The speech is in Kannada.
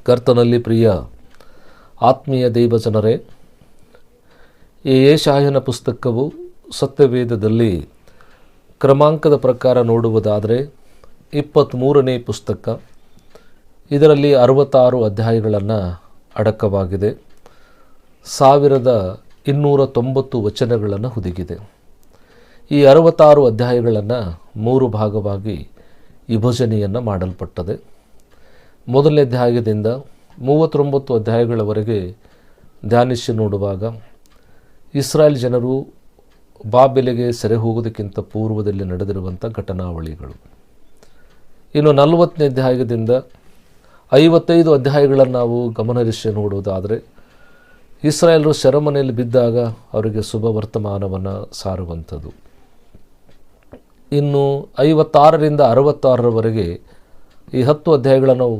ಕರ್ತನಲ್ಲಿ ಪ್ರಿಯ ಆತ್ಮೀಯ ದೈವಜನರೇ, ಈ ಯೆಶಾಯನ ಪುಸ್ತಕವು ಸತ್ಯವೇದದಲ್ಲಿ ಕ್ರಮಾಂಕದ ಪ್ರಕಾರ ನೋಡುವುದಾದರೆ 23ನೇ ಪುಸ್ತಕ. ಇದರಲ್ಲಿ 66 ಅಧ್ಯಾಯಗಳನ್ನು ಅಡಕವಾಗಿದೆ. 1290 ವಚನಗಳನ್ನು ಹುದುಗಿದೆ. ಈ 66 ಅಧ್ಯಾಯಗಳನ್ನು 3 ಭಾಗವಾಗಿ ವಿಭಜನೆಯನ್ನು ಮಾಡಲ್ಪಟ್ಟದೆ. ಮೊದಲನೇ ಅಧ್ಯಾಯದಿಂದ 39 ಅಧ್ಯಾಯಗಳವರೆಗೆ ಧ್ಯಾನಿಸಿ ನೋಡುವಾಗ ಇಸ್ರಾಯೇಲ್ ಜನರು ಬಾಬೆಲಿಗೆ ಸೆರೆ ಹೋಗುವುದಕ್ಕಿಂತ ಪೂರ್ವದಲ್ಲಿ ನಡೆದಿರುವಂಥ ಘಟನಾವಳಿಗಳು. ಇನ್ನು 40ನೇ ಅಧ್ಯಾಯದಿಂದ 55 ಅಧ್ಯಾಯಗಳನ್ನು ನಾವು ಗಮನಹರಿಸಿ ನೋಡುವುದಾದರೆ ಇಸ್ರಾಯೇಲರು ಸೆರೆಮನೆಯಲ್ಲಿ ಬಿದ್ದಾಗ ಅವರಿಗೆ ಶುಭ ವರ್ತಮಾನವನ್ನು ಸಾರುವಂಥದ್ದು. ಇನ್ನು 56ರಿಂದ 66ರವರೆಗೆ ಈ 10 ಅಧ್ಯಾಯಗಳನ್ನು ನಾವು